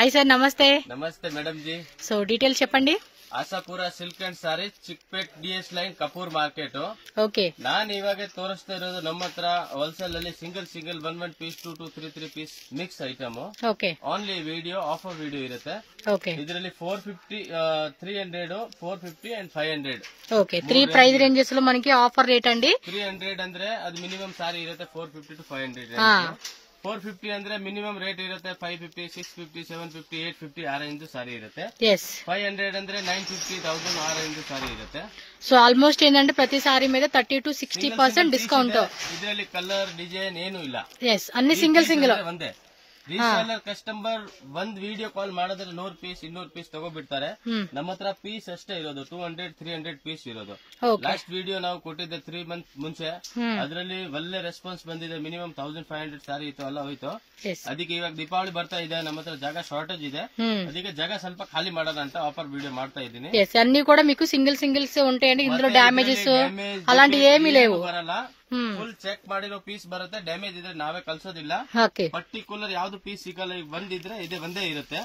Hi sir, నమస్తే. నమస్తే madam G. So details చెప్పండి. Asapura silk and sari Chickpet DS line Kapoor market. Okay, ನಾನು ಇವಾಗ ತೋರಿಸ್ತಾ ಇರೋದು ನಮ್ಮ ಹತ್ರ ಹೋಲ್ಸೇಲ್ ಅಲ್ಲಿ single 1 piece 2 3 piece mix item. Okay, only video offer video ಇರುತ್ತೆ. ಓಕೆ, ಇದರಲ್ಲಿ 450, 300, 450 ಅಂಡ್ 500. ఓకే, 3 ప్రైస్ రేంజెస్ లో మనకి ఆఫర్ రేట్ అండి. 300 ಅಂದ್ರೆ ಅದು ಮಿನಿಮಮ್ ಸಾರಿ ಇರುತ್ತೆ 450 to 500. 450 ಅಂದ್ರೆ ಮಿನಿಮಮ್ ರೇಟ್ ಇರುತ್ತೆ 550, 650, 750, 850 ಆ ರೇಂಜ್ ಸಾರಿ ಇರುತ್ತೆ. 500 ಅಂದ್ರೆ 950, 1000 ಆ ರೇಂಜ್ ಸಾರಿ ಇರುತ್ತೆ. సో ఆల్మోస్ట్ ఏంటంటే ప్రతి సారీ మీద 30 to 60% డిస్కౌంట్. ಇದರಲ್ಲಿ ಕಲರ್ ಡಿಸೈನ್ ಏನು ಇಲ್ಲ. అన్ని సింగిల్ ಒಂದೇ. ರೀಸೇಲರ್ ಕಸ್ಟಮರ್ ಒಂದ್ ವಿಡಿಯೋ ಕಾಲ್ ಮಾಡಿದ್ರೆ 100 ಪೀಸ್ 200 ಪೀಸ್ ತಗೋಬಿಡ್ತಾರೆ. ನಮ್ಮ ಹತ್ರ ಪೀಸ್ ಅಷ್ಟೇ ಇರೋದು 200, 300 ಪೀಸ್ ಇರೋದು. ಲಾಸ್ಟ್ ವಿಡಿಯೋ ನಾವು ಕೊಟ್ಟಿದ್ದೆ 3 ಮಂತ್ ಮುಂಚೆ. ಅದರಲ್ಲಿ ಒಳ್ಳೆ ರೆಸ್ಪಾನ್ಸ್ ಬಂದಿದೆ. ಮಿನಿಮಮ್ 1500 ಸಾರಿ ಇತ್ತು, ಎಲ್ಲ ಹೋಯ್ತು. ಅದಕ್ಕೆ ಇವಾಗ ದೀಪಾವಳಿ ಬರ್ತಾ ಇದೆ, ನಮ್ಮ ಹತ್ರ ಜಾಗ ಶಾರ್ಟೇಜ್ ಇದೆ. ಅದಕ್ಕೆ ಜಾಗ ಸ್ವಲ್ಪ ಖಾಲಿ ಮಾಡೋಣ ಅಂತ ಆಫರ್ ವಿಡಿಯೋ ಮಾಡ್ತಾ ಇದ್ದೀನಿ. అన్ని కూడా మీకు సింగిల్స్ ఉంటాయండి. ఇందులో డ్యామేజెస్ అలాంటివి ఏమీ లేవు. ಬರಲ್ಲ, ಫುಲ್ ಚೆಕ್ ಮಾಡಿರೋ ಪೀಸ್ ಬರುತ್ತೆ. ಡ್ಯಾಮೇಜ್ ಇದ್ರೆ ನಾವೇ ಕಳ್ಸೋದಿಲ್ಲ. ಪರ್ಟಿಕ್ಯುಲರ್ ಯಾವ್ದು ಪೀಸ್ ಸಿಗಲ್ಲ. ಒಂದಿದ್ರೆ ಇದೇ ಒಂದೇ ಇರುತ್ತೆ,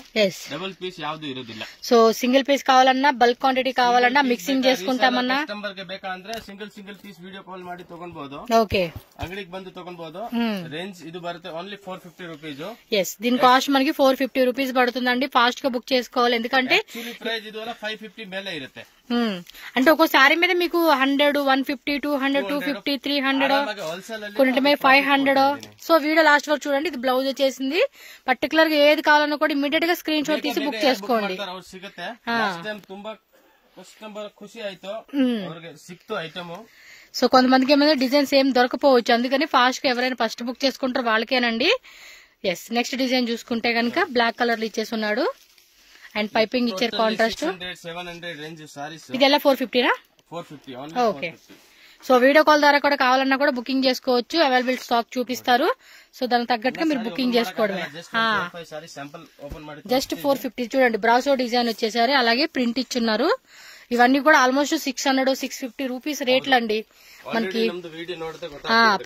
ಡಬಲ್ ಪೀಸ್ ಯಾವ್ದು ಇರೋದಿಲ್ಲ. సో సింగిల్ పీస్ కావాలన్నా, బల్క్ క్వాంటిటీ కావాలన్నా, మిక్సింగ్ చేసుకుంటామన్నా, ಕಸ್ಟಮರ್ ಗೆ ಬೇಕಂದ್ರೆ ಸಿಂಗಲ್ ಪೀಸ್ ವಿಡಿಯೋ ಕಾಲ್ ಮಾಡಿ ತಗೊಳ್ಬಹುದು. ఓకే, ಅಂಗಡಿಗೆ ಬಂದು ತಗೊಳ್ಬಹುದು. ರೇಂಜ್ ಇದು ಬರುತ್ತೆ ಓನ್ಲಿ 450 రూపీస్. దీని కాస్ట్ మనకి 450 రూపీస్ పడుతుందండి. ఫాస్ట్ గా బుక్ చేసుకోవాలి, ఎందుకంటే ప్రైస్ ఇది 550 ಮೇಲೆ ఇರುತ್ತೆ. అంటే ఒక్కో శారీ మీద మీకు 100, 150, 200, 250, 300, కొన్నింటి మీద 500. సో వీడియో లాస్ట్ వరకు చూడండి. ఇది బ్లౌజ్ వచ్చేసింది. పర్టికులర్ గా ఏది కావాలన్నా కూడా ఇమీడియట్ గా స్క్రీన్ షాట్ తీసి బుక్ చేసుకోండి. ಸಿಗುತ್ತೆ. ತುಂಬಾ ಕಸ್ಟಮರ್ ಖುಷಿ ಆಯ್ತು, ಅವ್ರಿಗೆ ಸಿಕ್ತು ಐಟಮ್. సో కొంతమందికి ఏమైనా డిజైన్స్ ఏం దొరకపోవచ్చు, అందుకని ఫాస్ట్ గా ఎవరైనా ఫస్ట్ బుక్ చేసుకుంటారో వాళ్ళకేనండి. నెక్స్ట్ డిజైన్ చూసుకుంటే కనుక బ్లాక్ కలర్ లో ఇచ్చేసి ఉన్నాడు అండ్ పైపింగ్ ఇచ్చారు కాంట్రాస్ట్. 700 రేంజ్ సారీస్. ఇది ఎలా 450 450 ఓకే. సో వీడియో కాల్ ద్వారా కూడా కావాలన్నా కూడా బుకింగ్ చేసుకోవచ్చు. అవైలబుల్ స్టాక్ చూపిస్తారు. సో దానికి తగ్గట్టుగా మీరు బుకింగ్ చేసుకోవడమే. జస్ట్ 450. చూడండి, బ్రాసో డిజైన్ వచ్చేసారు, అలాగే ప్రింట్ ఇచ్చున్నారు. ఇవన్నీ కూడా ఆల్మోస్ట్ 600, 650 రూపీస్ రేట్లు అండి. మనకి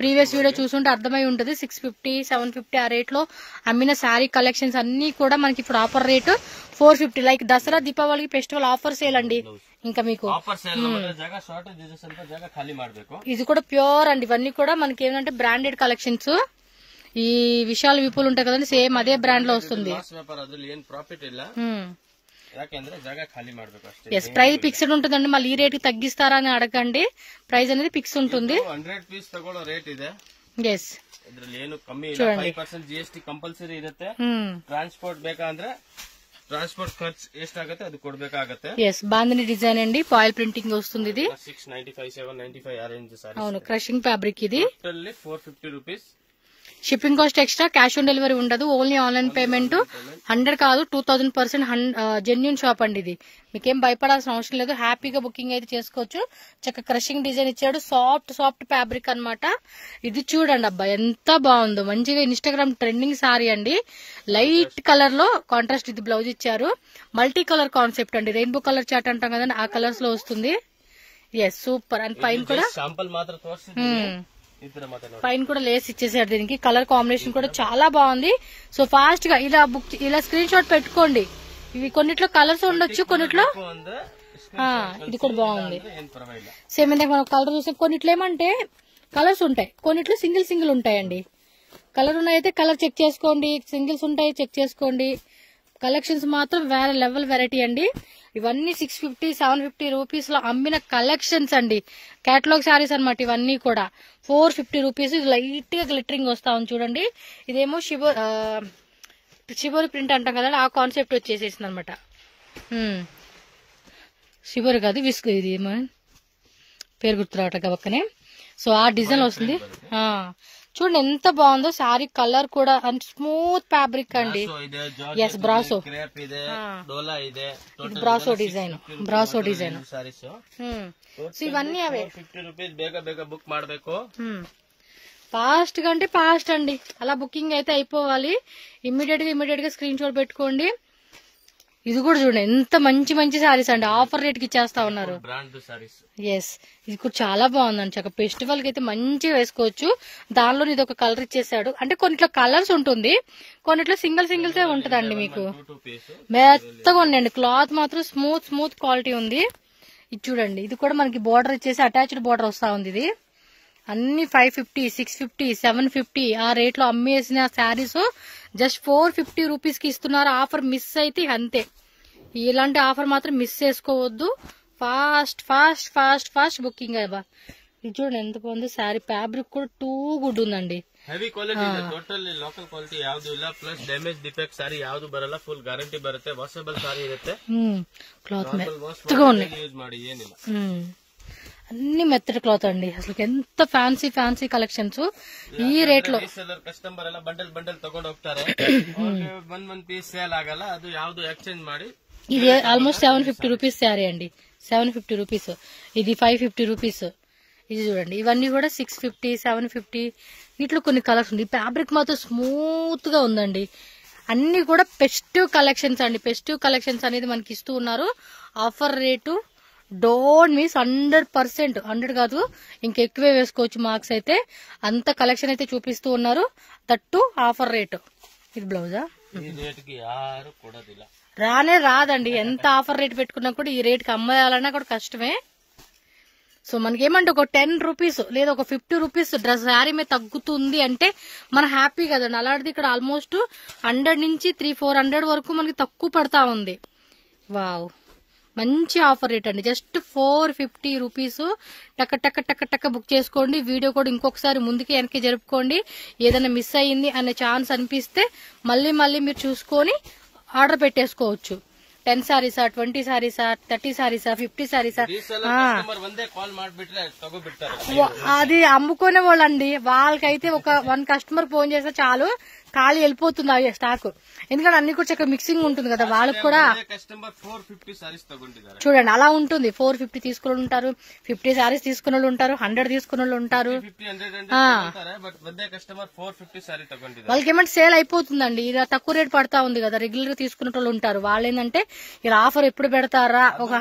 ప్రీవియస్ వీడియో చూసుంటే అర్థమై ఉంటుంది. 650, 750 ఆ రేట్ లో అమ్మిన శారీ కలెక్షన్స్ అన్ని కూడా మనకి ఇప్పుడు ఆఫర్ రేటు 450. లైక్ దసరా, దీపావళికి ఫెస్టివల్ ఆఫర్ సేల్ అండి. ఇంకా మీకు ఇది కూడా ప్యూర్ అండి. ఇవన్నీ కూడా మనకి ఏంటంటే బ్రాండెడ్ కలెక్షన్స్. ఈ విశాల్ విపుల్ ఉంటాయి కదండి, సేమ్ అదే బ్రాండ్ లో వస్తుంది. ప్రైస్ ఫిక్స్డ్ ఉంటుందండి. మళ్ళీ ఈ రేట్ కి తగ్గిస్తారా అని అడగండి. ప్రైస్ అనేది ఫిక్స్ ఉంటుంది. 100 ಪೀಸ್ ತಗೊಳ್ಳೋ ರೇಟ್ ಇದೆ. ಇದ್ರಲ್ಲಿ ಏನು ಕಮ್ಮಿ ಇಲ್ಲ. 5% GST ಕಂಪಲ್ಸರಿ ಇರುತ್ತೆ. ಟ್ರಾನ್ಸ್ಪೋರ್ಟ್ ಬೇಕಂದ್ರೆ ట్రాన్స్పోర్ట్ ఖర్చు ఎಷ್ಟಾಗುತ್ತೆ అది కొడಬೇಕಾಗುತ್ತೆ. బాందిని డిజైన్ అండి, ఫాయిల్ ప్రింటింగ్ వస్తుంది. ఇది 695, 795 ఆ రేంజ్ సారీ. అవును, క్రషింగ్ ఫ్యాబ్రిక్. ఇది totally 450 rupees. Shipping cost extra, cash on delivery ఉండదు. Only online payment. 100 కాదు, 2000% జెన్యూన్ షాప్ అండి. ఇది మీకేం భయపడాల్సిన అవసరం లేదు. హ్యాపీగా బుకింగ్ అయితే చేసుకోవచ్చు. చక్క క్రషింగ్ డిజైన్ ఇచ్చాడు. సాఫ్ట్ ఫ్యాబ్రిక్ అన్నమాట. ఇది చూడండి అబ్బా ఎంత బాగుందో. మంచిగా ఇన్స్టాగ్రామ్ ట్రెండింగ్ సారీ అండి. లైట్ కలర్ లో కాంట్రాస్ట్ ఇది బ్లౌజ్ ఇచ్చారు. మల్టీ కలర్ కాన్సెప్ట్ అండి. రెయిన్బో కలర్ చాట్ అంటాం కదండి, ఆ కలర్స్ లో వస్తుంది. సూపర్. అండ్ పైన కూడా పైన కూడా లేస్ ఇచ్చేసాడు. దీనికి కలర్ కాంబినేషన్ కూడా చాలా బాగుంది. సో ఫాస్ట్ గా ఇలా స్క్రీన్ షాట్ పెట్టుకోండి. ఇవి కొన్నిట్లో కలర్స్ ఉండొచ్చు, కొన్నిట్లో ఇది కూడా బాగుంది. సేమ్ ఇందాక మనం కలర్ చూసాం. కొన్నిట్లో ఏమంటే కలర్స్ ఉంటాయి, కొన్నిట్లో సింగిల్ ఉంటాయండి. కలర్ ఉన్నాయితే కలర్ చెక్ చేసుకోండి, సింగిల్స్ ఉంటాయి చెక్ చేసుకోండి. కలెక్షన్స్ మాత్రం వేరే లెవెల్ వెరైటీ అండి. ఇవన్నీ 650, 750 రూపీస్ లో అమ్మిన కలెక్షన్స్ అండి. కేటలాగ్ శారీస్ అనమాట ఇవన్నీ కూడా. 450 రూపీస్. ఇది లైట్ గా గ్లిటరింగ్ వస్తా ఉంది చూడండి. ఇదేమో షిబోరి ప్రింట్ అంటాం కదా, ఆ కాన్సెప్ట్ వచ్చేసేసింది అనమాట. షిబోరి కాదు, విస్క్. ఇది ఏమో పేరు గుర్తురావట పక్కనే. సో ఆ డిజైన్ వస్తుంది. చూడండి ఎంత బాగుందో. శారీ కలర్ కూడా స్మూత్ ఫ్యాబ్రిక్ అండి. Brasso design. సో ఇవన్నీ అవే. 50 రూపీస్ ಬೇಗ బుక్ ಮಾಡಬೇಕು. ఫాస్ట్ గా అంటే ఫాస్ట్ అండి. అలా బుకింగ్ అయితే అయిపోవాలి. ఇమ్మీడియట్ గా స్క్రీన్ షాట్ పెట్టుకోండి. ఇది కూడా చూడండి ఎంత మంచి మంచి శారీస్ అండి, ఆఫర్ రేట్ కి ఇచ్చేస్తా ఉన్నారు. బ్రాండ్ సారీస్. ఎస్, ఇది కూడా చాలా బాగుందండి. చక్కగా ఫెస్టివల్ కి అయితే మంచిగా వేసుకోవచ్చు. దానిలో ఇది ఒక కలర్ ఇచ్చేసాడు, అంటే కొన్నిట్లో కలర్స్ ఉంటుంది, కొన్నిట్లో సింగిల్స్ ఉంటదండి. మీకు మెత్తగా ఉండండి, క్లాత్ మాత్రం స్మూత్ క్వాలిటీ ఉంది. ఇది చూడండి, ఇది కూడా మనకి బోర్డర్ ఇచ్చేసి అటాచ్డ్ బోర్డర్ వస్తా ఉంది. ఇది అన్ని 550, 650, 750 ఆ రేట్ లో అమ్మేసిన శారీస్ జస్ట్ 450 రూపీస్ కి ఇస్తున్నారు. ఆఫర్ మిస్ అయితే అంతే. ఇలాంటి ఆఫర్ మాత్రం మిస్ చేసుకోవద్దు. ఫాస్ట్ బుకింగ్ అవ్వ. ఇది చూడండి ఎంత బాగుంది శారీ, ఫ్యాబ్రిక్ కూడా టూ గుడ్ ఉందండి. ಹೆವಿ ಕ್ವಾಲಿಟಿ ಇದೆ, ಟೋಟಲ್ ಲೋಕಲ್ ಕ್ವಾಲಿಟಿ ಯಾವ್ದು ಇಲ್ಲ, ಪ್ಲಸ್ ಡ್ಯಾಮೇಜ್ ಡಿಫೆಕ್ಟ್ ಸಾರಿ ಯಾವ್ದು ಬರಲ್ಲ, ಫುಲ್ ಗ್ಯಾರಂಟಿ ಬರುತ್ತೆ, ವಾಷಬಲ್ ಸಾರಿ ಇರುತ್ತೆ. క్లాత్ మెత్తగా ఉన్నాయి, ಯೂಸ್ ಮಾಡಿ ಏನಿಲ್ಲ. అన్ని మెత్తటి క్లాత్ అండి. అసలు ఎంత ఫ్యాన్సీ కలెక్షన్స్ ఈ రేట్ లో. ಕಸ್ಟಮರ್ ಎಲ್ಲ ಬಂಡಲ್ ತಗೊಂಡು ಹೋಗ್ತಾರೆ, ಒಂದ್ ಪೀಸ್ ಸೇಲ್ ಆಗಲ್ಲ, ಅದು ಯಾವ್ದು ಎಕ್ಸ್ಚೇಂಜ್ ಮಾಡಿ. ఇది ఆల్మోస్ట్ 750 రూపీస్ శారీ అండి, 750 రూపీస్. ఇది 550 రూపీస్. ఇది చూడండి, ఇవన్నీ కూడా 650, 750. వీటిలో కొన్ని కలర్స్ ఉంది. ఫ్యాబ్రిక్ మాత్రం స్మూత్ గా ఉందండి. అన్ని కూడా ఫెస్టివ్ కలెక్షన్స్ అండి. ఫెస్టివ్ కలెక్షన్స్ అనేది మనకి ఇస్తూ ఉన్నారు. Offer rate don't miss. 100%, 100 కాదు ఇంకెక్కువే వేసుకోవచ్చు మార్క్స్ అయితే. అంత కలెక్షన్ అయితే చూపిస్తూ ఉన్నారు, దట్టు ఆఫర్ రేటు. ఇది బ్లౌజా, రాదండి. ఎంత ఆఫర్ రేట్ పెట్టుకున్నా కూడా ఈ రేట్ కి అమ్మేయాలన్నా కూడా కష్టమే. సో మనకేమంటే ఒక 10 రూపీస్ లేదా ఒక 50 రూపీస్ డ్రెస్ శారీ మీద తగ్గుతుంది అంటే మన హ్యాపీ కదండి. అలాంటిది ఇక్కడ ఆల్మోస్ట్ 100 నుంచి 300-400 వరకు మనకి తక్కువ పడతా ఉంది. వావ్, మంచి ఆఫర్ రేట్ అండి. Just 450 rupees. టక్క బుక్ చేసుకోండి. వీడియో కూడా ఇంకొకసారి ముందుకి వెనక్కి జరుపుకోండి. ఏదైనా మిస్ అయ్యింది అనే ఛాన్స్ అనిపిస్తే మళ్ళీ మీరు చూసుకొని ఆర్డర్ పెట్టేసుకోవచ్చు. 10 సారీసా, 20 సారీసా, 30 సారీసా, 50 సారీసా, అది అమ్ముకునే వాళ్ళండి. వాళ్ళకైతే ఒక 1 కస్టమర్ ఫోన్ చేస్తే చాలు, ఖాళీ వెళ్ళిపోతుంది ఆ స్టాక్. ఎందుకంటే అన్ని కూడా చక్కగా మిక్సింగ్ ఉంటుంది కదా, వాళ్ళకి కూడా చూడండి అలా ఉంటుంది. 450 తీసుకుని ఉంటారు, 50 సారీస్ తీసుకున్న వాళ్ళు ఉంటారు, 100 తీసుకున్న వాళ్ళు ఉంటారు. వాళ్ళకి ఏమంటే సేల్ అయిపోతుందండి. ఇలా తక్కువ రేట్ పడతా ఉంది కదా, రెగ్యులర్ గా తీసుకున్న వాళ్ళు ఉంటారు. వాళ్ళు ఏంటంటే ఇలా ఆఫర్ ఎప్పుడు పెడతారా, ఒక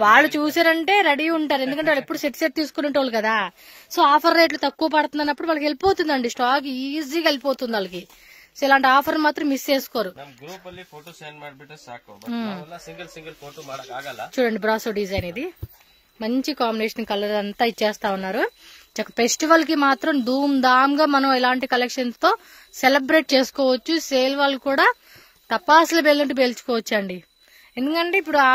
వాళ్ళు చూసారంటే రెడీ ఉంటారు. ఎందుకంటే వాళ్ళు ఎప్పుడు సెట్ తీసుకునే వాళ్ళు కదా. సో ఆఫర్ రేట్లు తక్కువ పడుతున్నప్పుడు వాళ్ళకి వెళ్ళిపోతుందండి, స్టాక్ ఈజీగా వెళ్ళిపోతుంది వాళ్ళకి. సో ఇలాంటి ఆఫర్ మాత్రం మిస్ చేసుకోరు. గ్రూప్ ಅಲ್ಲಿ ಫೋಟೋ ಸೆಂಡ್ ಮಾಡ್ಬಿಟ್ರೆ ಸಾಕು, సింగిల్ ఫోటో ಮಾಡಕ್ ಆಗಲ್ಲ. చూడండి బ్రాసో డిజైన్, ఇది మంచి కాంబినేషన్ కలర్ అంతా ఇచ్చేస్తా ఉన్నారు. ఫెస్టివల్ కి మాత్రం ధూమ్ ధామ్ గా మనం ఇలాంటి కలెక్షన్స్ తో సెలబ్రేట్ చేసుకోవచ్చు. సేల్ వాళ్ళు కూడా తపాసులు బెల్లంటి పేల్చుకోవచ్చు అండి. ఎందుకంటే ఇప్పుడు ఆ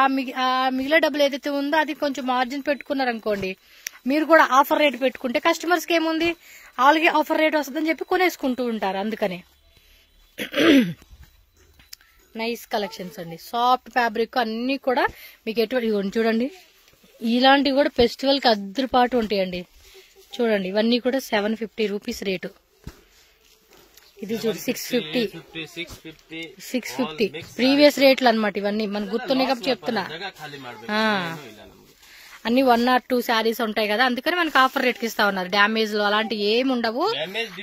మిగిలిన డబ్బులు ఏదైతే ఉందో అది కొంచెం మార్జిన్ పెట్టుకున్నారనుకోండి, మీరు కూడా ఆఫర్ రేట్ పెట్టుకుంటే కస్టమర్స్ కి ఏముంది, వాళ్ళకి ఆఫర్ రేట్ వస్తుందని చెప్పి కొనేసుకుంటూ ఉంటారు. అందుకని నైస్ కలెక్షన్స్ అండి. సాఫ్ట్ ఫ్యాబ్రిక్ అన్ని కూడా మీకు ఎటువంటి చూడండి, ఇలాంటివి కూడా ఫెస్టివల్ కి అద్దరిపాటు ఉంటాయండి. చూడండి ఇవన్నీ కూడా 750 రూపీస్ రేటు. ఇది చూడు 650 ప్రీవియస్ రేట్లు అనమాట. ఇవన్నీ మనకు గుర్తున్నాయి కాబట్టి చెప్తున్నా. అన్ని 1 or 2 శారీస్ ఉంటాయి కదా, అందుకని మనకి ఆఫర్ రేట్ కి ఇస్తా ఉన్నారు. డ్యామేజ్ లో అలాంటి ఏమి ఉండవు,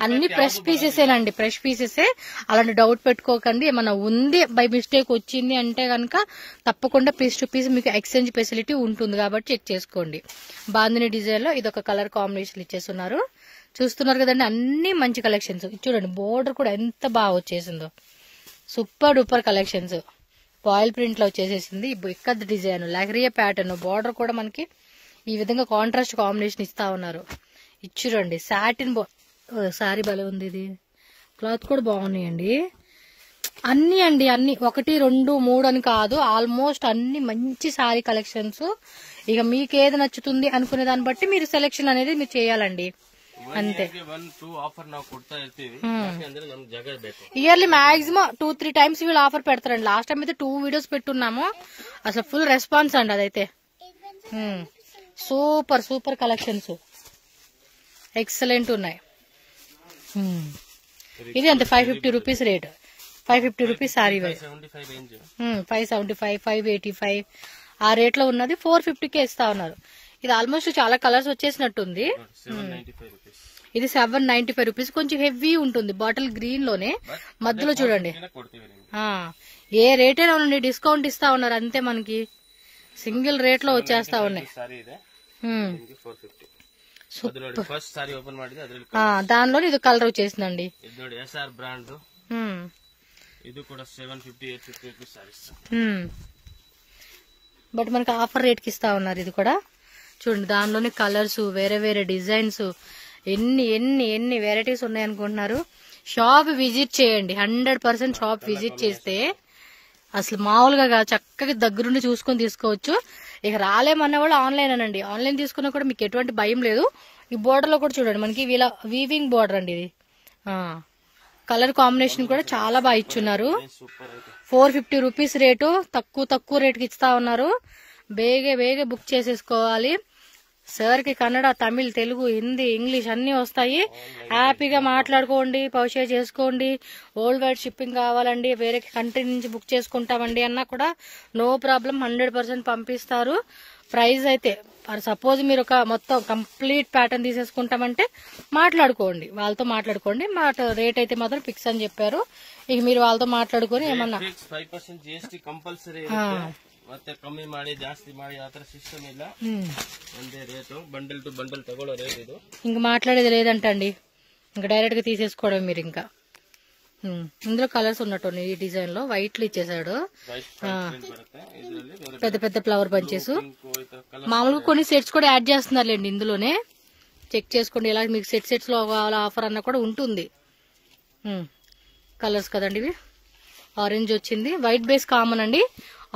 అన్ని ఫ్రెష్ పీసెసేనండి, ఫ్రెష్ పీసెసే. అలాంటి డౌట్ పెట్టుకోకండి. ఏమన్నా ఉంది బై మిస్టేక్ వచ్చింది అంటే కనుక తప్పకుండా పీస్ టు పీస్ మీకు ఎక్స్చేంజ్ ఫెసిలిటీ ఉంటుంది కాబట్టి చెక్ చేసుకోండి. బాందిని డిజైన్ లో ఇదొక కలర్ కాంబినేషన్ ఇచ్చేస్తున్నారు. చూస్తున్నారు కదండి, అన్ని మంచి కలెక్షన్స్. చూడండి బోర్డర్ కూడా ఎంత బాగా వచ్చేసిందో, super duper collections. Foil print లో వచ్చేసేసింది. Ikat design, leheriya pattern, border కూడా మనకి ఈ విధంగా కాంట్రాస్ట్ కాంబినేషన్ ఇస్తా ఉన్నారు. ఇచ్చురండి సాటిన్ సారీ భలే ఉంది. ఇది క్లాత్ కూడా బాగున్నాయండి. అన్ని 1, 2, 3 అని కాదు, ఆల్మోస్ట్ అన్ని మంచి సారీ కలెక్షన్స్. ఇక మీకు ఏది నచ్చుతుంది అనుకునే దాన్ని బట్టి మీరు సెలెక్షన్ అనేది మీరు చేయాలండి, అంతే. ఇయర్లీ మాక్సిమం 2-3 టైమ్స్ వీళ్ళు ఆఫర్ పెడతారండి. లాస్ట్ టైం అయితే 2 వీడియోస్ పెట్టున్నాము, అసలు ఫుల్ రెస్పాన్స్ అండి అదైతే. సూపర్ కలెక్షన్స్, ఎక్సలెంట్ ఉన్నాయి. ఇది అంతే 550 రూపీస్ రేట్. 550 రూపీస్ సారీ 575, 585 ఆ రేట్ లో ఉన్నది 450కే ఇస్తా ఉన్నారు. ఇది ఆల్మోస్ట్ చాలా కలర్స్ వచ్చేసినట్టుంది. ఇది 795 రూపీస్. కొంచెం హెవీ ఉంటుంది, బాటిల్ గ్రీన్ లోనే మధ్యలో చూడండి. ఏ రేట్ అయినా ఉండండి, డిస్కౌంట్ ఇస్తా ఉన్నారు అంతే, మనకి సింగిల్ రేట్ లో వచ్చేస్తా ఉన్నాయి. దానిలో ఇది కలర్ వచ్చేసిందండి. బట్ మనకి ఆఫర్ రేట్ కి ఇస్తా ఉన్నారు. ఇది కూడా చూడండి, దానిలోని కలర్స్, వేరే వేరే డిజైన్స్, ఎన్ని ఎన్ని ఎన్ని వెరైటీస్ ఉన్నాయనుకుంటున్నారు. షాప్ విజిట్ చేయండి, 100% షాప్ విజిట్ చేస్తే అసలు మామూలుగా చక్కగా దగ్గరుండి చూసుకొని తీసుకోవచ్చు. ఇక రాలేమన్న వాళ్ళు ఆన్లైన్ అనండి, ఆన్లైన్ తీసుకున్నా కూడా మీకు ఎటువంటి భయం లేదు. ఈ బోర్డర్ లో కూడా చూడండి, మనకి వీవింగ్ బోర్డర్ అండి ఇది. కలర్ కాంబినేషన్ కూడా చాలా బాగా ఇచ్చున్నారు. 450 రూపీస్ రేటు, తక్కువ రేటుకి ఇస్తా ఉన్నారు. బేగే బుక్ చేసేసుకోవాలి. సార్ కి కన్నడ, తమిళ్, తెలుగు, హిందీ, ఇంగ్లీష్ అన్ని వస్తాయి. హ్యాపీగా మాట్లాడుకోండి, పర్చేజ్ చేసుకోండి. వరల్డ్ వైడ్ షిప్పింగ్ కావాలండి, వేరే కంట్రీ నుంచి బుక్ చేసుకుంటామండి అన్నా కూడా నో ప్రాబ్లం, 100% పంపిస్తారు. ప్రైస్ అయితే సపోజ్ మీరు ఒక మొత్తం కంప్లీట్ ప్యాటర్న్ తీసేసుకుంటామంటే మాట్లాడుకోండి, వాళ్ళతో మాట్లాడుకోండి. రేట్ అయితే మాత్రం ఫిక్స్ అని చెప్పారు. ఇక మీరు వాళ్ళతో మాట్లాడుకొని ఏమన్నా 5% GST కంపల్సరీ, ಮತ್ತೆ ಕಮ್ಮಿ ಮಾಡಿ ಜಾಸ್ತಿ ಮಾಡಿ ಆತರ ಸಿಸ್ಟಮ್ ಇಲ್ಲ. ಒಂದೇ ರೇಟ್, ಬಂಡಲ್ టు ಬಂಡಲ್ ತಗೊಳ್ಳೋ ರೇಟ್ ಇದು. ఇంకా మాట్లాడేది లేదంటండి, ఇంకా డైరెక్ట్ గా తీసేసుకోవడం మీరు. ఇంకా ఇందులో కలర్స్ ఉన్నట్టు ఈ డిజైన్ లో వైట్ లో ఇచ్చేసాడు. పెద్ద పెద్ద ఫ్లవర్ బంచెస్, మామూలుగా కొన్ని సెట్స్ కూడా యాడ్ చేస్తున్నారులేండి ఇందులోనే. చెక్ చేసుకోండి, ఇలా మీకు సెట్స్ లో కావాలా ఆఫర్ అన్న కూడా ఉంటుంది. కలర్స్ కదండి ఇవి. ఆరెంజ్ వచ్చింది, వైట్ బేస్ కామన్ అండి.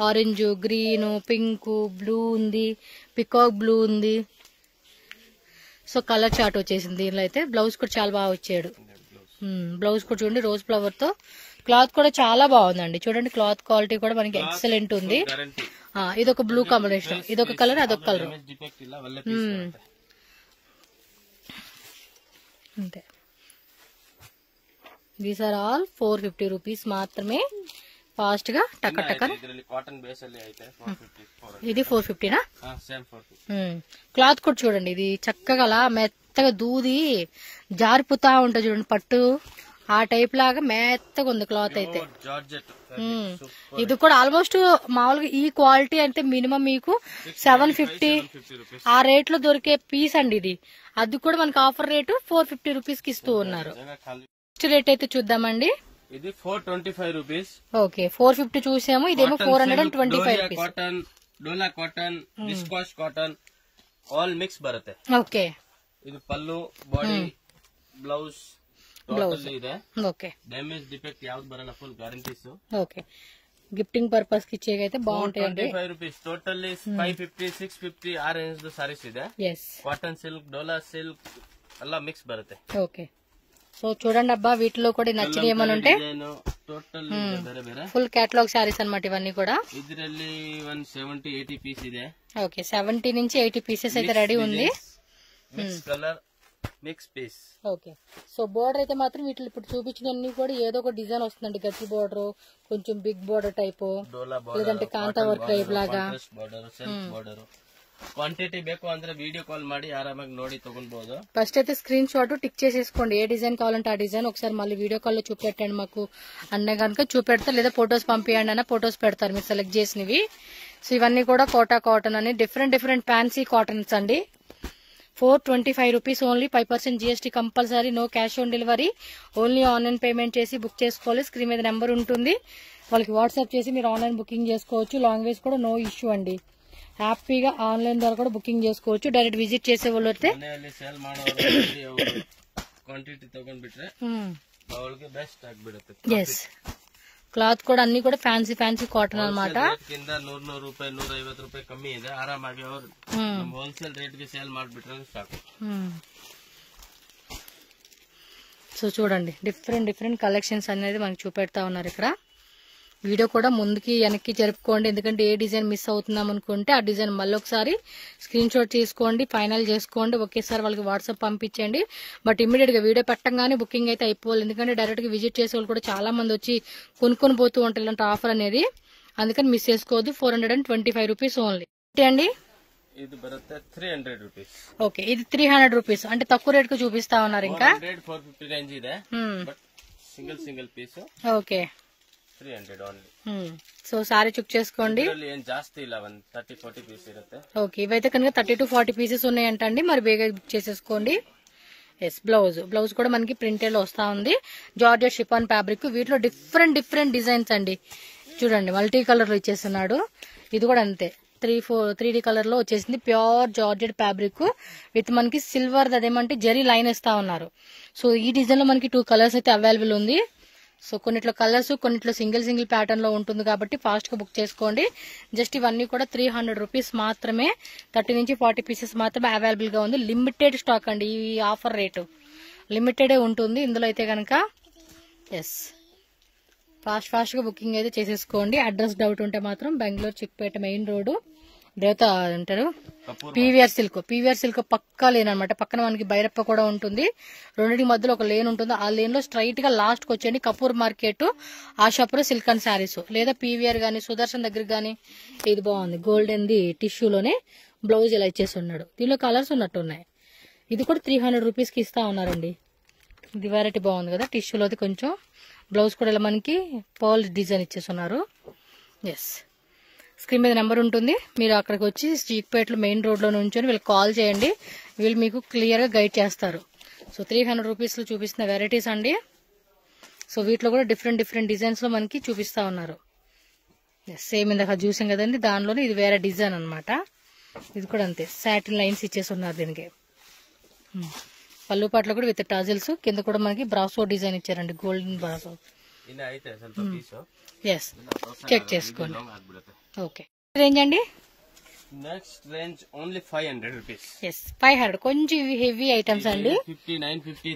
ఆరెంజ్, గ్రీన్, పింక్, బ్లూ ఉంది, పికాక్ బ్లూ ఉంది. సో కలర్ చార్ట్ వచ్చేసింది దీనిలో అయితే. బ్లౌజ్ కూడా చాలా బాగా వచ్చాడు. బ్లౌజ్ కూడా చూడండి, రోజ్ ఫ్లవర్ తో. క్లాత్ కూడా చాలా బాగుందండి, చూడండి క్లాత్ క్వాలిటీ కూడా మనకి ఎక్సలెంట్ ఉంది. ఇదొక బ్లూ కాంబినేషన్, ఇదొక కలర్, అదొక కలర్. అంతే. దీస్ ఆర్ ఆల్ 450 రూపీస్ మాత్రమే. ఫాస్ట్ గా టక. ఇది 450నా? క్లాత్ కూడా చూడండి, ఇది చక్కగా అలా మెత్తగా దూది జారిపోతా ఉంటుంది చూడండి, పట్టు ఆ టైప్ లాగా మెత్తగా ఉంది క్లాత్ అయితే. ఇది కూడా ఆల్మోస్ట్ మామూలుగా ఈ క్వాలిటీ అయితే మినిమం మీకు 750 ఆ రేట్ లో దొరికే పీస్ అండి ఇది. అది కూడా మనకి ఆఫర్ రేటు 450 రూపీస్ కి ఇస్తూ ఉన్నారు. నెక్స్ట్ రేట్ అయితే చూద్దామండి. ఇది 425 రూపీస్. ఓకే, 450 చూసాము, ఇదేమో 425 rupees. Cotton, dola cotton, viscose cotton, all mix బರುತ್ತೆ. ఓకే, ఇది పల్లు, బాడీ, బ్లౌజ్ టోటల్ ಇದೆ. ఓకే, ಡ್ಯಾಮೇಜ್ ಡಿಫೆಕ್ಟ್ ಯಾವ್ದು ಬರಲ್ಲ, full guarantees. Okay, gifting purpose కి ఇచ్చేకైతే బాగుంటాయండి. 425 రూపీస్. టోటల్లీ 550, 650 ಆ ರೇಂಜ್ ಸಾರೀಸ್ ಇದೆ. కాటన్ సిల్క్, డోలా సిల్క్ ಎಲ್ಲ ಮಿಕ್ಸ್ ಬರುತ್ತೆ. ఓకే, సో చూడండి అబ్బా, వీటిలో కూడా నచ్చిన ఏమైనా ఉంటే ఫుల్ క్యాటలాగ్ శారీస్ అన్నమాట ఇవన్నీ కూడా. ಇದರಲ್ಲಿ 170-80 పీస్ ಇದೆ. ఓకే, 70 నుంచి 80 పీసెస్ అయితే రెడీ ఉంది. Mix colour, mix piece. Okay, so border అయితే మాత్రం వీటిలో ఇప్పుడు చూపించినన్ని కూడా ఏదో ఒక డిజైన్ వస్తుందండి. గట్టి బోర్డర్, కొంచెం బిగ్ బోర్డర్ టైప్, లేదంటే కాంతా వర్క్ టైప్ లాగా. క్వాంటిటీ ಬೇಕು ಅಂದ್ರೆ వీడియో కాల్ ಮಾಡಿ ఆరామాಗಿ ನೋಡಿ ತಗೊಳ್ಬಹುದು. ఫస్ట్ అయితే స్క్రీన్ షాట్ టిక్ చేసేసుకోండి, ఏ డిజైన్ కావాలంటే ఆ డిజైన్. ఒకసారి మళ్ళీ వీడియో కాల్ లో చూపెట్టండి మాకు అన్న కనుక చూపెడతారు, లేదా ఫొటోస్ పంపించండి అన్న ఫొటోస్ పెడతారు మీరు సెలెక్ట్ చేసినవి. సో ఇవన్నీ కూడా కోటా కాటన్ అని డిఫరెంట్ ఫ్యాన్సీ కాటన్స్ అండి. 425 rupees only. 5% GST compulsory, no cash on delivery, only online payment చేసి బుక్ చేసుకోవాలి. స్క్రీన్ మీద నెంబర్ ఉంటుంది, వాళ్ళకి వాట్సాప్ చేసి మీరు ఆన్లైన్ బుకింగ్ చేసుకోవచ్చు. లాంగ్వేజ్ కూడా నో ఇష్యూ అండి, హ్యాపీగా ఆన్లైన్ ద్వారా కూడా బుకింగ్ చేసుకోవచ్చు. డైరెక్ట్ విజిట్ చేసే వాళ్ళు అయితే క్లాత్ కూడా అన్ని కూడా ఫ్యాన్సీ కాటన్ అనమాట. కింద 100 ರೂಪಾಯಿ 150 ರೂಪಾಯಿ ಕಮ್ಮಿ ಇದೆ, ಆರಾಮಾಗಿ ಅವರು ಹೋಲ್ಸೇಲ್ ರೇಟ್ ಗೆ ಸೇಲ್ ಮಾಡಿಬಿಟ್ರೆ ಸಾಕು. సో చూడండి, డిఫరెంట్ కలెక్షన్స్ అనేది మనకి చూపెడతా ఉన్నారు ఇక్కడ. వీడియో కూడా ముందుకి వెనక్కి జరుపుకోండి, ఎందుకంటే ఏ డిజైన్ మిస్ అవుతున్నాం అనుకుంటే ఆ డిజైన్ మళ్ళీ ఒకసారి స్క్రీన్ షాట్ తీసుకోండి, ఫైనల్ చేసుకోండి, ఒకేసారి వాళ్ళకి వాట్సాప్ పంపించండి. బట్ ఇమ్మీడియట్ గా వీడియో పెట్టంగానే బుకింగ్ అయితే అయిపోవాలి, ఎందుకంటే డైరెక్ట్ గా విజిట్ చేసే వాళ్ళు కూడా చాలా మంది వచ్చి కొనుక్కొని పోతూ ఉంటారు ఇలాంటి ఆఫర్ అనేది. అందుకని మిస్ చేసుకోవద్దు. 425 రూపీస్ ఓన్లీ అండి. ఇది బರುತ್ತೆ 300 రూపీస్. ఓకే, ఇది 300 రూపీస్ అంటే తక్కువ రేట్ కు చూపిస్తా ఉన్నారు. ఇంకా 450 రేంజ్ ಇದೆ, but single piece. Okay, 300 only. So sari check చేసుకోండి. ఏం జాస్తి ಇಲ್ಲ, 30-40 పీస్ ఇರುತ್ತೆ. ఓకే, ఇవైతే కనుక 30 to 40 పీసెస్ ఉన్నాయంటండి. మరి బేగా బుక్ చేసేసుకోండి. ఎస్, బ్లౌజ్ కూడా మనకి ప్రింటెడ్ లో వస్తా ఉంది. జార్జెట్ షిఫాన్ ఫ్యాబ్రిక్, వీటిలో డిఫరెంట్ డిజైన్స్ అండి. చూడండి, మల్టీ కలర్ లో ఇచ్చేస్తున్నాడు. ఇది కూడా అంతే, 3D కలర్ లో వచ్చేసింది. ప్యూర్ జార్జెట్ ఫ్యాబ్రిక్ విత్ మనకి సిల్వర్ అదేమంటే జరీ లైన్ ఇస్తా ఉన్నారు. సో ఈ డిజైన్ లో మనకి 2 కలర్స్ అయితే అవైలబుల్ ఉంది. సో కొన్నిట్లో కలర్స్, కొన్నిట్లో సింగిల్ ప్యాటర్న్ లో ఉంటుంది కాబట్టి ఫాస్ట్ గా బుక్ చేసుకోండి. జస్ట్ ఇవన్నీ కూడా 300 రూపీస్ మాత్రమే, 30 నుంచి 40 పీసెస్ మాత్రమే అవైలబుల్ గా ఉంది. లిమిటెడ్ స్టాక్ అండి, ఈ ఆఫర్ రేటు లిమిటెడే ఉంటుంది ఇందులో అయితే కనుక. ఎస్, ఫాస్ట్ గా బుకింగ్ అయితే చేసేసుకోండి. అడ్రస్ డౌట్ ఉంటే మాత్రం బెంగళూరు చిక్పేట మెయిన్ రోడ్ దేవత అంటారు పీవీఆర్ సిల్క్ పక్కా లేన్ అనమాట. పక్కన మనకి భైరప్ప కూడా ఉంటుంది. రెండింటి మధ్యలో ఒక లేన్ ఉంటుంది. ఆ లేన్ లో స్ట్రైట్ గా లాస్ట్ కి వచ్చేయండి Kapoor market, Ashapuram silk and saris, లేదా పీవీఆర్ గానీ సుదర్శన్ దగ్గర గానీ. ఇది బాగుంది, గోల్డెన్ ది టిష్యూలోనే బ్లౌజ్ ఇలా ఇచ్చేసి ఉన్నాడు. దీనిలో కలర్స్ ఉన్నట్టు ఉన్నాయి. ఇది కూడా 300 రూపీస్ కి ఇస్తా ఉన్నారండి. ఇది వెరైటీ బాగుంది కదా, టిష్యూలోది కొంచెం. బ్లౌజ్ కూడా ఇలా మనకి పర్ల్ డిజైన్ ఇచ్చేస్తున్నారు. ఎస్, స్క్రీన్ మీద నెంబర్ ఉంటుంది, మీరు అక్కడికి వచ్చి చీక్పేటలో మెయిన్ రోడ్ లో నుంచి వీళ్ళకి కాల్ చేయండి. వీళ్ళు మీకు క్లియర్ గా గైడ్ చేస్తారు. సో 300 రూపీస్ లో చూపిస్తున్న వెరైటీస్ అండి. సో వీటిలో కూడా డిఫరెంట్ డిజైన్స్ లో మనకి చూపిస్తా ఉన్నారు. సేమ్ ఇందాక చూసాం కదండి, దానిలోనే ఇది వేరే డిజైన్ అనమాట. ఇది కూడా అంతే, సాటిన్ లైన్స్ ఇచ్చేసి ఉన్నారు దీనికి. పళ్ళు పాటలో కూడా విత్ టాజిల్స్, కింద కూడా మనకి బ్రాసో డిజైన్ ఇచ్చారండి, గోల్డెన్ బ్రాసో. ఎస్, చెక్ చేసుకోండి. ఓకే, రేంజ్ అండి next range only 500 rupees. Yes, 500 కొంచెం హెవీ ఐటమ్స్ అండి. 950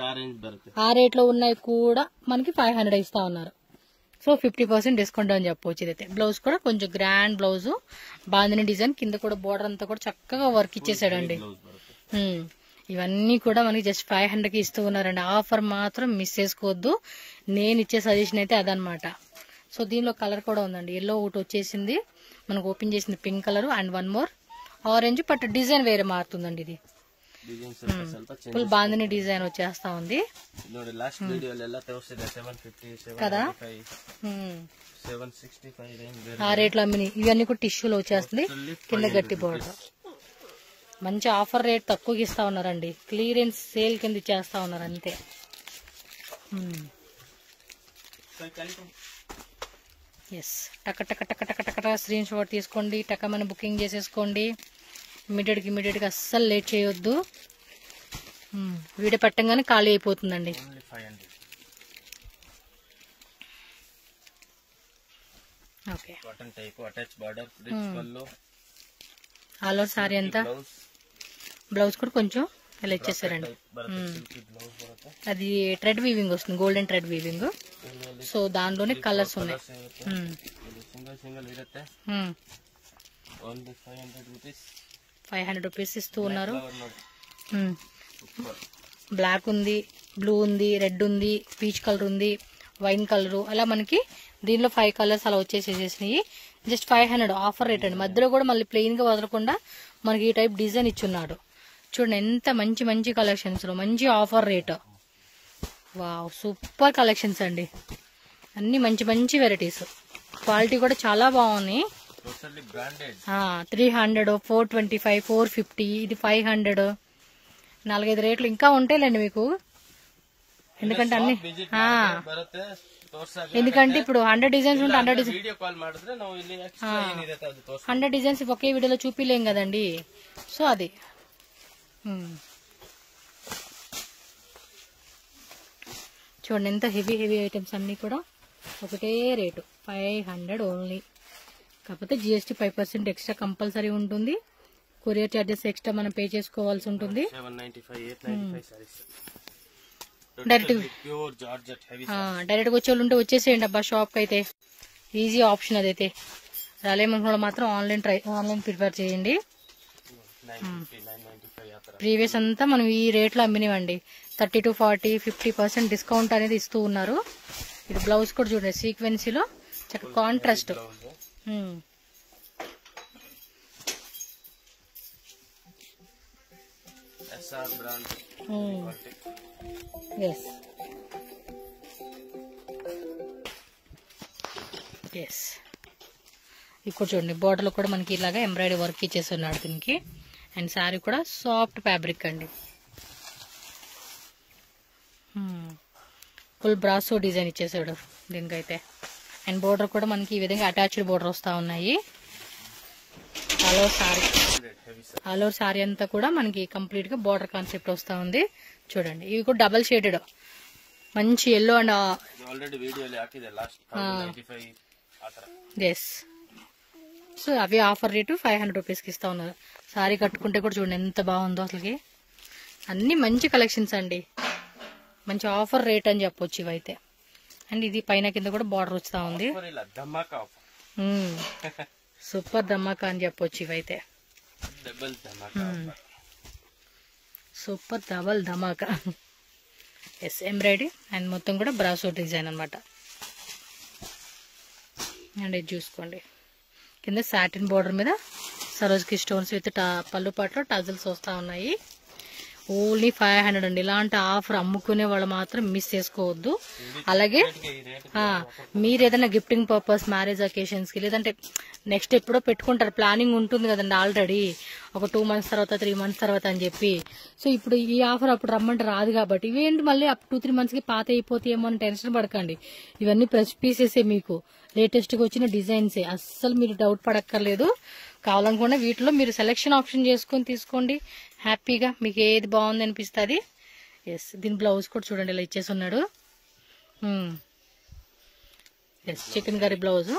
ఆ రేంజ్ బರುತ್ತೆ. ఆ రేట్ లో ఉన్నాయి కూడా మనకి 500 ఇస్తా ఉన్నారు. సో 50% డిస్కౌంట్ అని చెప్పవచ్చు. ఇదైతే బ్లౌజ్ కూడా కొంచెం గ్రాండ్ బ్లౌజ్, బాందిని డిజైన్, కింద కూడా బోర్డర్ అంతా కూడా చక్కగా వర్క్ ఇచ్చేసాడండి. ఇవన్నీ కూడా మనకి జస్ట్ 500 కి ఇస్తూ ఉన్నారండి. ఆఫర్ మాత్రం మిస్ చేసుకోవద్దు. నేను ఇచ్చే సజెషన్ అయితే అదనమాట. సో దీనిలో కలర్ కూడా ఉందండి, ఎల్లో ఒకటి వచ్చేసింది మనకు, ఓపెన్ చేసింది pink colour and one more orange, but design వేరే మారుతుందండి. ఇది ఫుల్ బాందిని డిజైన్ వచ్చేస్తా ఉంది కదా. ఆ రేట్లో అమ్మిని ఇవన్నీ కూడా టిష్యూలో వచ్చేస్తుంది, కింద గట్టి బోర్డర్. మంచి ఆఫర్ రేట్ తక్కువకి ఇస్తా ఉన్నారండి, క్లియరెన్స్ సేల్ కింద ఇచ్చేస్తా ఉన్నారు అంతే. ఎస్, టక స్క్రీన్ షాట్ తీసుకోండి, టకమని బుకింగ్ చేసేసుకోండి. ఇమీడియట్ గా అస్సలు లేట్ చేయొద్దు. వీడియో పెట్టంగానే ఖాళీ అయిపోతుందండి. ఓకే, ఆల్ ఓవర్ సారీ అంతా. బ్లౌజ్ కూడా కొంచెం ఇలా ఇచ్చేసారండి. అది థ్రెడ్ వీవింగ్ వస్తుంది, గోల్డెన్ థ్రెడ్ వీవింగ్. సో దానిలోనే కలర్స్ ఉన్నాయి. 500 రూపీస్ ఇస్తూ ఉన్నారు. బ్లాక్ ఉంది, బ్లూ ఉంది, రెడ్ ఉంది, పీచ్ కలర్ ఉంది, వైన్ కలర్, అలా మనకి దీనిలో 5 కలర్స్ అలా వచ్చేసేసినాయి. జస్ట్ 500 ఆఫర్ రేట్ అండి. మధ్యలో కూడా మళ్ళీ ప్లెయిన్ గా వదలకుండా మనకి ఈ టైప్ డిజైన్ ఇచ్చున్నాడు. చూడండి ఎంత మంచి కలెక్షన్స్ లో మంచి offer rate. Wow, super collections అండి. అన్ని మంచి వెరైటీస్, క్వాలిటీ కూడా చాలా బాగున్నాయి. 300, 425, 450, ఇది 500, 4-5 రేట్లు ఇంకా ఉంటాయిలేండి మీకు. ఎందుకంటే అన్ని ఎందుకంటే ఇప్పుడు 100 డిజైన్స్ ఉంటే 100 డిజైన్స్ ఒకే వీడియోలో చూపిలేం కదండి. సో అది చూడండి ఎంత హెవీ ఐటమ్స్ అన్ని కూడా ఒకటే రేటు 500 ఓన్లీ. కాకపోతే GST 5% ఎక్స్ట్రా కంపల్సరీ ఉంటుంది. కొరియర్ చార్జెస్ ఎక్స్ట్రా మనం పే చేసుకోవాల్సి ఉంటుంది. డైరెక్ట్ వచ్చేవాళ్ళు ఉంటే వచ్చేసేయండి అబ్బా షాప్ కి. అయితే ఈజీ ఆప్షన్ అదైతే. రాలేమనుకున్న మాత్రం ఆన్లైన్ ప్రిఫర్ చేయండి. ప్రీవియస్ అంతా మనం ఈ రేట్లో అమ్మినవండి. 30 to 40, 50% డిస్కౌంట్ అనేది ఇస్తూ ఉన్నారు. ఇది బ్లౌజ్ కూడా చూడండి, సీక్వెన్సీలో చక్కగా contrast. SR brand. Yes. Yes. ఇక్కడ చూడండి బోర్డర్లో కూడా మనకి ఇలాగా ఎంబ్రాయిడరీ వర్క్ ఇచ్చేస్తున్నాడు దీనికి. అండ్ శారీ కూడా సాఫ్ట్ ఫ్యాబ్రిక్ అండి. ఫుల్ బ్రాసో డిజైన్ ఇచ్చేసాడు దీనికైతే. అండ్ బోర్డర్ కూడా మనకి ఈ విధంగా అటాచ్డ్ బోర్డర్ వస్తూ ఉన్నాయి. ఆల్ ఓవర్ శారీ అంతా కూడా మనకి కంప్లీట్ గా బోర్డర్ కాన్సెప్ట్ వస్తూ ఉంది. చూడండి ఇవి కూడా డబల్ షేడెడ్ మంచి ఎల్లో అండ్ ఎస్. సో అవి ఆఫర్ రేటు 500 రూపీస్కి ఇస్తా ఉన్నారు. శారీ కట్టుకుంటే కూడా చూడండి ఎంత బాగుందో అసలుకి. అన్ని మంచి కలెక్షన్స్ అండి, మంచి ఆఫర్ రేట్ అని చెప్పొచ్చు ఇవైతే. అండ్ ఇది పైన కింద కూడా బార్డర్ వస్తూ ఉంది. సూపర్ ధమాకా అని చెప్పొచ్చు ఇవైతే. సూపర్ డబల్ ధమాకా. ఎస్ ఎంబ్రాయిడరీ అండ్ మొత్తం కూడా బ్రాసో డిజైన్ అనమాట. అండ్ ఇది చూసుకోండి కింద సాటిన్ బోర్డర్ మీద సరోజ్కి స్టోన్స్ విత్ పళ్ళు పాటలో టజల్స్ వస్తూ ఉన్నాయి. ఓన్లీ 500 అండి. ఇలాంటి ఆఫర్ అమ్ముకునే వాళ్ళు మాత్రం మిస్ చేసుకోవద్దు. అలాగే మీరు ఏదైనా గిఫ్టింగ్ పర్పస్ మ్యారేజ్ అకేషన్స్ కి లేదంటే నెక్స్ట్ ఎప్పుడో పెట్టుకుంటారు, ప్లానింగ్ ఉంటుంది కదండి ఆల్రెడీ ఒక 2 మంత్స్ తర్వాత 3 మంత్స్ తర్వాత అని చెప్పి. సో ఇప్పుడు ఈ ఆఫర్ అప్పుడు రమ్మంటే రాదు కాబట్టి ఇవేంటి మళ్ళీ 2-3 మంత్స్ కి పాత అయిపోతాయేమో అని టెన్షన్ పడకండి. ఇవన్నీ ఫ్రెష్ పీసెసే, మీకు లేటెస్ట్ గా వచ్చిన డిజైన్సే, అస్సలు మీరు డౌట్ పడక్కర్లేదు. కావాలనుకున్న వీటిలో మీరు సెలెక్షన్ ఆప్షన్ చేసుకొని తీసుకోండి హ్యాపీగా, మీకు ఏది బాగుంది అనిపిస్తుంది. ఎస్ దీని బ్లౌజ్ కూడా చూడండి ఇలా ఇచ్చేసి ఉన్నాడు. Yes chikankari blouse.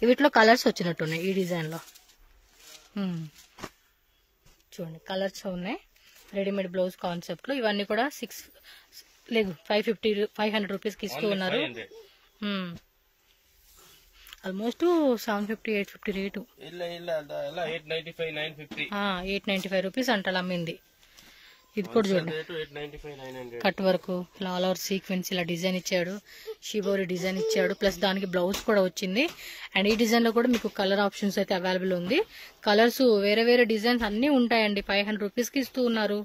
వీటిలో కలర్స్ వచ్చినట్టున్నాయి ఈ డిజైన్ లో. చూడండి కలర్స్ ఉన్నాయి రెడీమేడ్ బ్లౌజ్ కాన్సెప్ట్ లో. ఇవన్నీ కూడా 500 రూపీస్కి ఇస్తూ ఉన్నారు. Almost 750-850 rate. 895 రూపీస్ అంటే అమ్మింది. ఇది కూడా చూడండి కట్ వరకు ఆల్ ఓవర్ సీక్వెన్స్ ఇలా డిజైన్ ఇచ్చాడు, షిబోరి డిజైన్ ఇచ్చాడు, ప్లస్ దానికి బ్లౌజ్ కూడా వచ్చింది. అండ్ ఈ డిజైన్ లో కూడా మీకు కలర్ ఆప్షన్స్ అయితే అవైలబుల్ ఉంది. కలర్స్ వేరే వేరే డిజైన్స్ అన్ని ఉంటాయండి. 500 రూపీస్కి ఇస్తూ ఉన్నారు.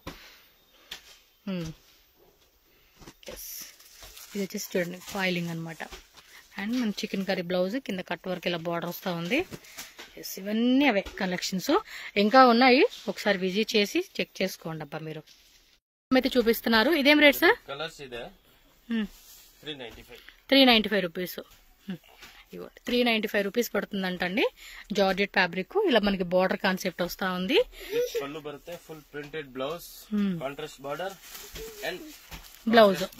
ఇది వచ్చేసి చూడండి ఫాయిలింగ్ అనమాట. అండ్ మన చికెన్ కర్రీ బ్లౌజ్ కింద కట్ వర్క్ ఇలా బార్డర్ వస్తూ ఉంది. ఎస్ ఇవన్నీ అవే కలెక్షన్స్ ఇంకా ఉన్నాయి, ఒకసారి విజిట్ చేసి చెక్ చేసుకోండి అబ్బా మీరు. అయితే చూపిస్తున్నారు. ఇదేం రేట్ సార్? 395 రూపీస్. 395 రూపీస్ పడుతుందంటండి. జార్జెట్ ఫ్యాబ్రిక్ ఇలా మనకి బార్డర్ కాన్సెప్ట్ వస్తా ఉంది. Full printed blouse, contrast border and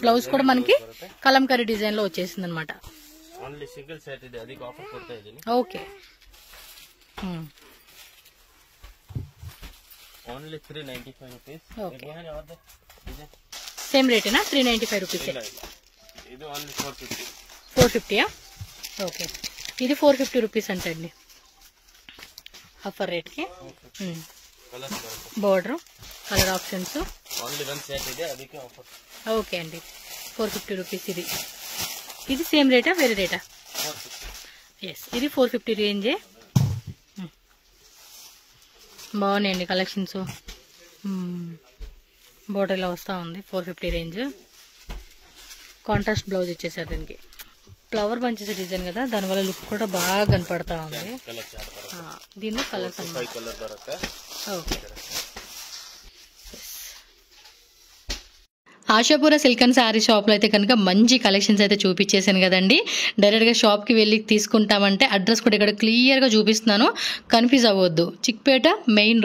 blouse కూడా మనకి కలంకరీ డిజైన్ లో వచ్చేసింది అనమాట. ఓన్లీ సింగిల్ సెట్ ಇದೆ, ಅದಕ್ಕೆ ಆಫರ್ ಕೊಡ್ತಾ ಇದೀನಿ. Okay only 395 rupees. Okay same రేటేనా? 395 రూపీస్. ఇది ఓన్లీ 450. 450 ఓకే ఇది 450 రూపీస్ అంటండి ఆఫర్ రేట్ కి. Border colour options only one set ಇದೆ, ಅದಕ್ಕೆ ఆఫర్. ఓకే అండి 450 రూపీస్. ఇది సేమ్ రేటా వేరే రేటా? ఎస్ ఇది 450 రేంజే. బాగున్నాయండి కలెక్షన్స్. బోర్డర్ ఇలా వస్తూ ఉంది. 450 రేంజ్. కాంట్రాస్ట్ బ్లౌజ్ ఇచ్చేసారు దీనికి. ఫ్లవర్ బంచెస్ డిజైన్ కదా, దానివల్ల లుక్ కూడా బాగా కనపడతా ఉంది. దీనిలో కలర్స్ అన్నమాట. Okay Ashapura silk and sari షాప్లో అయితే కనుక మంచి కలెక్షన్స్ అయితే చూపించేసాను కదండి. డైరెక్ట్గా షాప్కి వెళ్ళి తీసుకుంటామంటే అడ్రస్ కూడా ఇక్కడ క్లియర్గా చూపిస్తున్నాను, కన్ఫ్యూజ్ అవ్వద్దు. చిక్పేట మెయిన్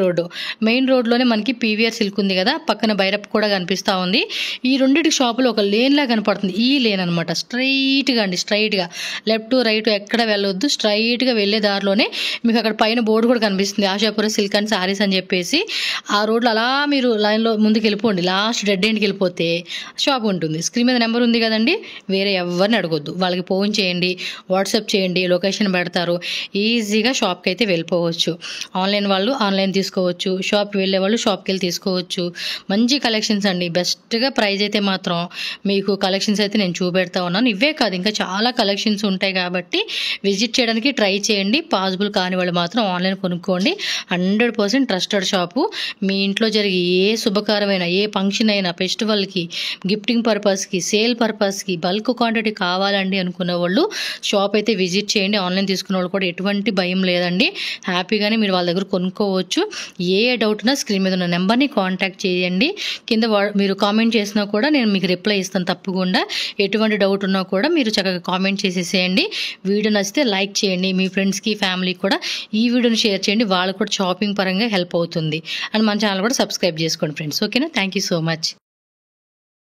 రోడ్లోనే మనకి పీవీఆర్ సిల్క్ ఉంది కదా, పక్కన భైరప్ కూడా కనిపిస్తూ ఉంది. ఈ రెండింటి షాపులో ఒక లేన్లా కనపడుతుంది. ఈ లేన్ అనమాట. స్ట్రైట్గా లెఫ్ట్ రైట్ ఎక్కడ వెళ్ళొద్దు, స్ట్రైట్గా వెళ్ళే దారిలోనే మీకు అక్కడ పైన బోర్డు కూడా కనిపిస్తుంది ఆశాపుర సిల్క్ అండ్ శారీస్ అని చెప్పేసి. ఆ రోడ్లో అలా మీరు లైన్లో ముందుకు వెళ్ళిపోండి. లాస్ట్ డెడ్ ఎండ్కి వెళ్ళిపోతే షాప్ ఉంటుంది. స్క్రీన్ మీద నెంబర్ ఉంది కదండి, వేరే ఎవరిని అడగొద్దు, వాళ్ళకి ఫోన్ చేయండి, వాట్సాప్ చేయండి, లొకేషన్ పెడతారు, ఈజీగా షాప్కి అయితే వెళ్ళిపోవచ్చు. ఆన్లైన్ వాళ్ళు ఆన్లైన్ తీసుకోవచ్చు, షాప్కి వెళ్ళే వాళ్ళు షాప్కి వెళ్ళి తీసుకోవచ్చు. మంచి కలెక్షన్స్ అండి, బెస్ట్గా ప్రైస్ అయితే మాత్రం మీకు కలెక్షన్స్ అయితే నేను చూపెడతా ఉన్నాను. ఇవే కాదు ఇంకా చాలా కలెక్షన్స్ ఉంటాయి కాబట్టి విజిట్ చేయడానికి ట్రై చేయండి. పాసిబుల్ కాని వాళ్ళు మాత్రం ఆన్లైన్ కొనుక్కోండి. 100% ట్రస్టెడ్ షాపు. మీ ఇంట్లో జరిగే ఏ శుభకారమైన ఏ ఫంక్షన్ అయినా, ఫెస్టివల్కి, గిఫ్టింగ్ పర్పస్కి, సేల్ పర్పస్కి బల్క్ క్వాంటిటీ కావాలండి అనుకున్న వాళ్ళు షాప్ అయితే విజిట్ చేయండి. ఆన్లైన్ తీసుకున్న వాళ్ళు కూడా ఎటువంటి భయం లేదండి, హ్యాపీగానే మీరు వాళ్ళ దగ్గర కొనుక్కోవచ్చు. ఏ డౌట్ ఉన్నా స్క్రీన్ మీద ఉన్న నెంబర్ని కాంటాక్ట్ చేయండి. కింద మీరు కామెంట్ చేసినా కూడా నేను మీకు రిప్లై ఇస్తాను తప్పకుండా. ఎటువంటి డౌట్ ఉన్నా కూడా మీరు చక్కగా కామెంట్ చేసేసేయండి. వీడియో నచ్చితే లైక్ చేయండి, మీ ఫ్రెండ్స్కి ఫ్యామిలీకి కూడా ఈ వీడియోని షేర్ చేయండి, వాళ్ళకు కూడా షాపింగ్ పరంగా హెల్ప్ అవుతుంది. అండ్ మన ఛానల్ కూడా సబ్స్క్రైబ్ చేసుకోండి ఫ్రెండ్స్. ఓకేనా? Thank you so much.